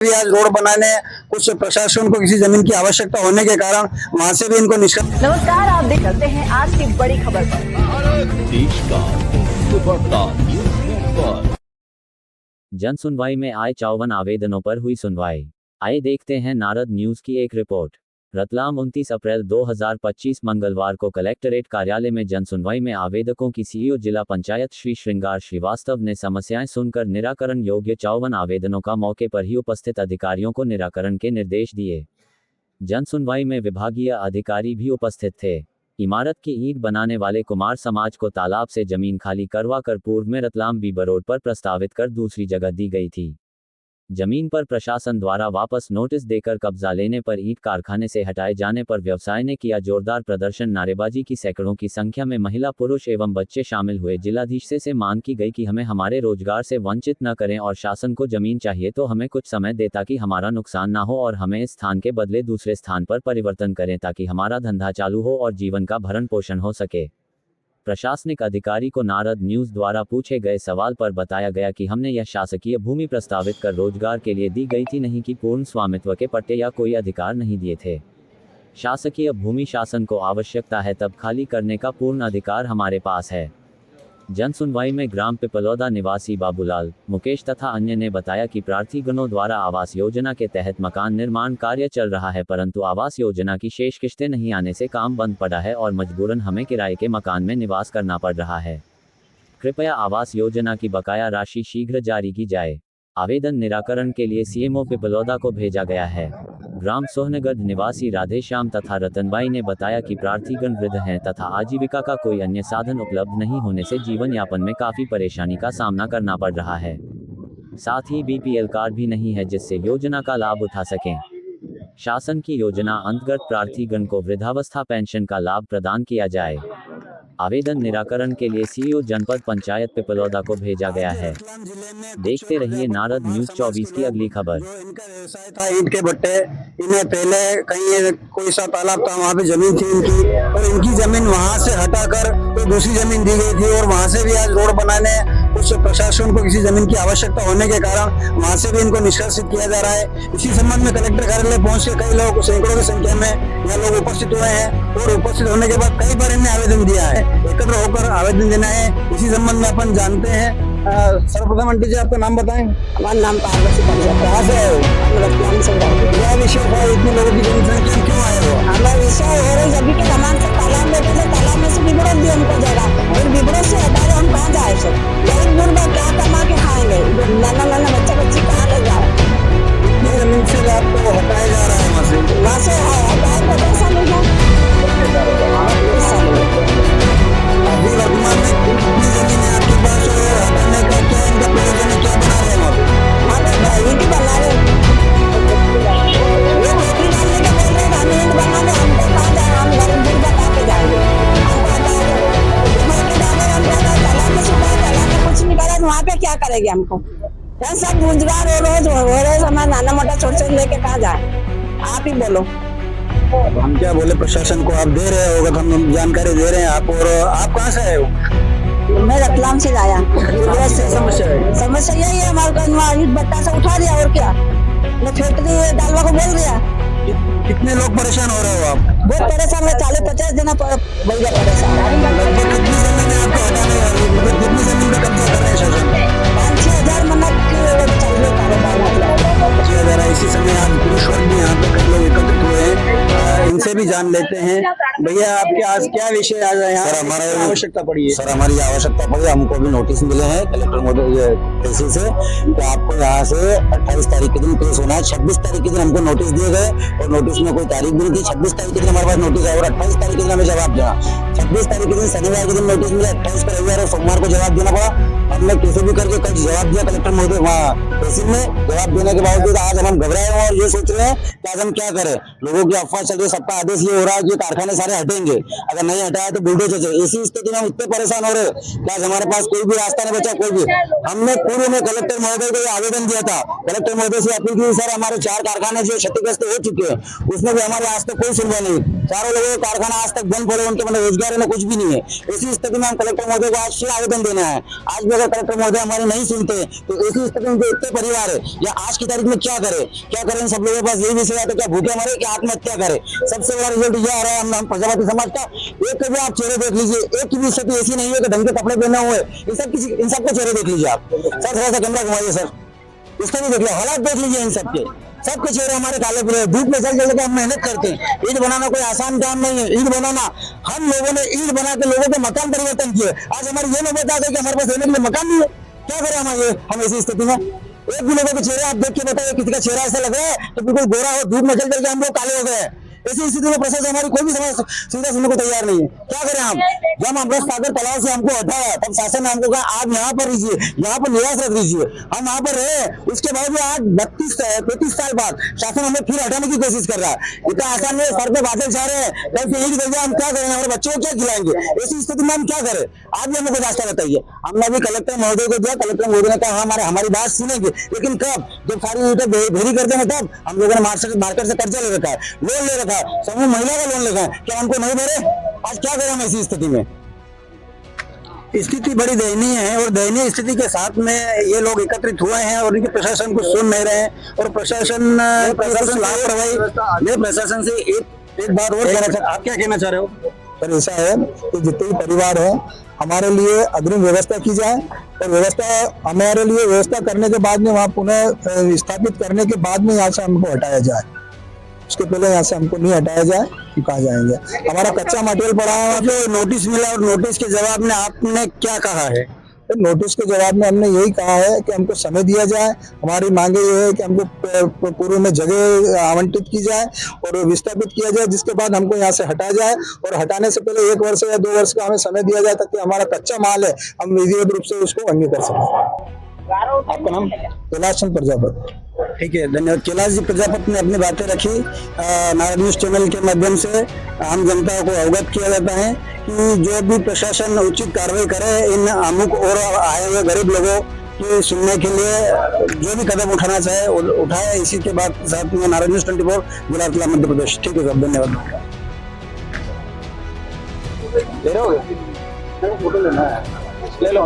भी आज रोड बनाने कुछ प्रशासन को किसी जमीन की आवश्यकता होने के कारण वहां से भी इनको निष्कासित। नमस्कार, आप देख सकते हैं आज की बड़ी खबर पर। देश का सुपरता न्यूज़ नेटवर्क। जन सुनवाई में आए 54 आवेदनों पर हुई सुनवाई। आइए देखते हैं नारद न्यूज की एक रिपोर्ट। रतलाम 29 अप्रैल 2025 मंगलवार को कलेक्टरेट कार्यालय में जन सुनवाई में आवेदकों की सीईओ जिला पंचायत श्री श्रृंगार श्रीवास्तव ने समस्याएं सुनकर निराकरण योग्य 54 आवेदनों का मौके पर ही उपस्थित अधिकारियों को निराकरण के निर्देश दिए। जन सुनवाई में विभागीय अधिकारी भी उपस्थित थे। इमारत की ईंट बनाने वाले कुमार समाज को तालाब से जमीन खाली करवा कर पूर्व में रतलाम बीबर रोड पर प्रस्तावित कर दूसरी जगह दी गई थी। जमीन पर प्रशासन द्वारा वापस नोटिस देकर कब्जा लेने पर ईंट कारखाने से हटाए जाने पर व्यवसाय ने किया जोरदार प्रदर्शन। नारेबाजी की सैकड़ों की संख्या में महिला, पुरुष एवं बच्चे शामिल हुए। जिलाधीश से मांग की गई कि हमें हमारे रोजगार से वंचित न करें और शासन को जमीन चाहिए तो हमें कुछ समय दे ताकि हमारा नुकसान ना हो और हमें इस स्थान के बदले दूसरे स्थान पर परिवर्तन करें ताकि हमारा धंधा चालू हो और जीवन का भरण पोषण हो सके। प्रशासनिक अधिकारी को नारद न्यूज द्वारा पूछे गए सवाल पर बताया गया कि हमने यह शासकीय भूमि प्रस्तावित कर रोजगार के लिए दी गई थी, नहीं कि पूर्ण स्वामित्व के पट्टे या कोई अधिकार नहीं दिए थे। शासकीय भूमि शासन को आवश्यकता है तब खाली करने का पूर्ण अधिकार हमारे पास है। जन सुनवाई में ग्राम पिपलौदा निवासी बाबूलाल, मुकेश तथा अन्य ने बताया कि प्रार्थीगणों द्वारा आवास योजना के तहत मकान निर्माण कार्य चल रहा है, परंतु आवास योजना की शेष किश्तें नहीं आने से काम बंद पड़ा है और मजबूरन हमें किराए के मकान में निवास करना पड़ रहा है। कृपया आवास योजना की बकाया राशि शीघ्र जारी की जाए। आवेदन निराकरण के लिए सीएमओ पिपलौदा को भेजा गया है। ग्राम सोहनगढ़ निवासी राधेश्याम तथा रतनबाई ने बताया कि प्रार्थीगण वृद्ध हैं तथा आजीविका का कोई अन्य साधन उपलब्ध नहीं होने से जीवन यापन में काफी परेशानी का सामना करना पड़ रहा है। साथ ही बीपीएल कार्ड भी नहीं है जिससे योजना का लाभ उठा सकें। शासन की योजना अंतर्गत प्रार्थीगण को वृद्धावस्था पेंशन का लाभ प्रदान किया जाए। आवेदन निराकरण के लिए सीईओ जनपद पंचायत पिपलौदा को भेजा गया है। देखते रहिए नारद न्यूज 24 की अगली खबर। जो इनका व्यवसाय था ईंट के भट्टे, इन्हें पहले कहीं कोई सा तालाब था वहाँ पे जमीन थी इनकी, और इनकी जमीन वहाँ से हटाकर तो दूसरी जमीन दी गई थी और वहाँ से भी आज रोड बनाने कुछ प्रशासन को किसी जमीन की आवश्यकता होने के कारण वहाँ से भी इनको निष्कासित किया जा रहा है। इसी संबंध में कलेक्टर कार्यालय पहुँच के कई लोग, सैकड़ों की संख्या में यहाँ लोग उपस्थित हुए हैं और उपस्थित होने के बाद कई बार इन्हें आवेदन दिया है, एकत्र होकर आवेदन देना है। इसी संबंध में अपन जानते हैं। सर्वप्रथम आंटी जी आपका नाम बताएं। हमारा नाम पार्वती पंजाब। कहाँ से आए हो? रतलाम से आए। क्या विषय था, इतने लोगों की जनसंख्या क्यों आए हो? हमारा विषय हो रही जब के हमारे से तालाब लेते थे, तालाब में से बिगड़ दी हमको जगह और बिगड़ों से हटाए हम कहाँ जाए सर? गरीब गुरबा क्या कमा के खाएंगे? नाना नाना बच्चा बच्ची कहाँ ले जाए? इतनी जमीन से आपको हटाया जा रहा है वहाँ से हटाए को पैसा मिल गया। अभी वर्तमान में कितनी जमीन है आपके पास और हटाने का क्या इनका प्रयोजन है, क्या बना रहे हैं आप? ईंट बना रहे ये मिट्टी डालने के बोल रहे हैं, हम ईंट बनाने हमको कहाँ जाए? हम गरीब गुरबा कहाँ पे जाएंगे? हमको मिट्टी डाले हम तालाब में सुखा, तालाब में कुछ निकाला तो वहाँ पे क्या करेंगे हमको? ये सब रोजगार हो रोज हमारा नाना मोटा छोटे छोटे लेके कहाँ जाए? आप ही बोलो। हम क्या बोले, प्रशासन को आप दे रहे हो, हम जानकारी दे रहे हैं आप। और आप कहाँ से आए हो? मैं रतलाम से आया। समस्या है? समस्या यही है हमारे ईंट भट्टा से उठा दिया और क्या मैं फैक्ट्री डालवा को बोल दिया। कितने लोग परेशान हो रहे हो आप? बहुत परेशान है, 40-50 दिन बढ़ गया परेशान। लगभग कितनी जमीन है आपको हटाने वाली? मतलब कितनी जमीन का कब्जा कर रहे हैं शासन? 5-6 हजार मन्नत चल रही कारोबार मतलब। 6,000। इसी समय आज पुरुष वर्ग भी यहाँ पे कई लोग एकत्रित हुए हैं। इनसे भी जान लेते हैं। भैया आपके आज क्या विषय आ जाए? सर हमारा आवश्यकता पड़ी है। सर हमारी आवश्यकता पड़ी, हमको भी नोटिस मिले हैं कलेक्टर महोदय तहसील से कि आपको यहाँ से 28 तारीख के दिन पेश होना है। 26 तारीख के दिन हमको नोटिस दिए गए और नोटिस में कोई तारीख भी नहीं थी। 26 तारीख के दिन हमारे पास नोटिस आया और 28 तारीख के दिन हमें जवाब देना। 26 तारीख के दिन शनिवार के दिन नोटिस मिला, 28 को रविवार और सोमवार को जवाब देना पड़ा। हमने कैसे भी करके कल जवाब दिया कलेक्टर महोदय वहाँ तहसील में। जवाब देने के बावजूद आज हम घबराए हैं और ये सोच रहे हैं कि आज हम क्या करें। लोगों की अफवाह चल रही है, सबका आदेश ये हो रहा है कि कारखाने सारे हटेंगे, अगर नहीं हटाया तो बुलडोजर चले। इसी स्थिति में हम इतने परेशान हो रहे हैं कि आज हमारे पास कोई भी रास्ता नहीं बचा। कोई भी हमने पूर्व में कलेक्टर महोदय को आवेदन दिया था, कलेक्टर महोदय से अपील की सर हमारे 4 कारखाने जो क्षतिग्रस्त हो चुके हैं, उसमें भी हमारे आज तक कोई सुनवाई नहीं। चारों लोगों के कारखाना आज तक बंद पड़े, उनके मतलब रोजगार बारे में कुछ भी नहीं है। ऐसी स्थिति में हम कलेक्टर महोदय को आज फिर आवेदन देना है। आज भी अगर कलेक्टर महोदय हमारे नहीं सुनते तो ऐसी स्थिति में जो इतने परिवार है या आज की तारीख में क्या करें सब लोगों के पास यही विषय आता है, क्या भूखे मरे क्या आत्महत्या करे। सबसे बड़ा रिजल्ट यह आ रहा है हम प्रजापति समाज का। एक भी आप चेहरे देख लीजिए, एक की भी स्थिति ऐसी नहीं है कि ढंग के कपड़े पहने हुए, इन सबके चेहरे देख लीजिए आप। सर थोड़ा सा कैमरा घुमाइए सर, इसका भी देख लो, हालात देख लीजिए इन सबके चेहरे हमारे काले पीले। धूप में चल के हम मेहनत करते हैं। ईद बनाना कोई आसान काम नहीं है। ईद बनाना हम लोगों ने ईद बना के लोगों के मकान परिवर्तन किए। आज हमारी ये नौबत आ गई कि हमारे पास रहने के लिए मकान नहीं है। क्या करें हम ऐसी स्थिति में? एक भी लोगों के चेहरे आप देख के बताइए, किसी का चेहरा ऐसा लग रहा है तो बिल्कुल गोरा हो, धूप में चल करके हम लोग काले हो गए। ऐसी स्थिति में प्रशासन हमारी कोई भी सुविधा सुनने को तैयार नहीं है। क्या करें हम? जब अमृत सागर तालाब से हमको हटाया तब शासन ने हमको कहा आप यहाँ पर रहिए, यहाँ पर निवास रख दीजिए। हम वहाँ पर रहे, उसके बाद भी आज 32-33 साल बाद शासन हमें फिर हटाने की कोशिश कर रहा है। इतना आसान नहीं, सर पे बादल छा रहे हैं, कल से ईद हम क्या करेंगे? हमारे बच्चों को क्या खिलाएंगे? ऐसी स्थिति में हम क्या करें? आप भी हमें कोई रास्ता बताइए। हमने अभी कलेक्टर महोदय को दिया, कलेक्टर महोदय ने कहा हमारी बात सुनेंगे, लेकिन कब? जब सारी ईटें भेरी करते हैं तब। हम लोगों ने मार्केट से कर्जा ले रखा है, लोन ले रखा है, समूह महिला का लोन लेगा है, क्या हमको नहीं भरे? आज क्या करें हम ऐसी स्थिति में? स्थिति बड़ी दयनीय है और दयनीय स्थिति के साथ में ये लोग एकत्रित हुए हैं और इनके प्रशासन को सुन नहीं रहे हैं और प्रशासन लापरवाही। मैं प्रशासन से एक बात और कहना चाहता, आप क्या कहना चाह रहे हो? पर ऐसा है कि जितने भी परिवार है हमारे लिए अग्रिम व्यवस्था की जाए और हमारे लिए व्यवस्था करने के बाद में वहाँ पुनः स्थापित करने के बाद में यहाँ से हमको हटाया जाए। उसके पहले यहाँ से हमको नहीं हटाया जाए तो कहाँ जाएंगे? हमारा कच्चा मटेरियल पड़ा है। जो नोटिस मिला और नोटिस के जवाब में आपने क्या कहा है? नोटिस के जवाब में हमने यही कहा है कि हमको समय दिया जाए। हमारी मांगे ये है कि हमको पूर्व में जगह आवंटित की जाए और विस्थापित किया जाए, जिसके बाद हमको यहाँ से हटाया जाए और हटाने से पहले 1 वर्ष या 2 वर्ष का हमें समय दिया जाए ताकि हमारा कच्चा माल है हम विधिवत रूप से उसको वन्य कर सकें। आपका नाम? कैलाश चंद प्रजापति। ठीक है, धन्यवाद। कैलाश जी प्रजापति ने अपनी बातें रखी। नारद न्यूज चैनल के माध्यम से आम जनता को अवगत किया जाता है कि जो भी प्रशासन उचित कार्रवाई करे इन अमुक और आए हुए गरीब लोगों की सुनने के लिए जो भी कदम उठाना चाहे उठाए। इसी के बाद साथ में नारद न्यूज 24 जिला रतलाम मध्य प्रदेश। ठीक है सर, धन्यवाद। फोटो लेना है, ले लो।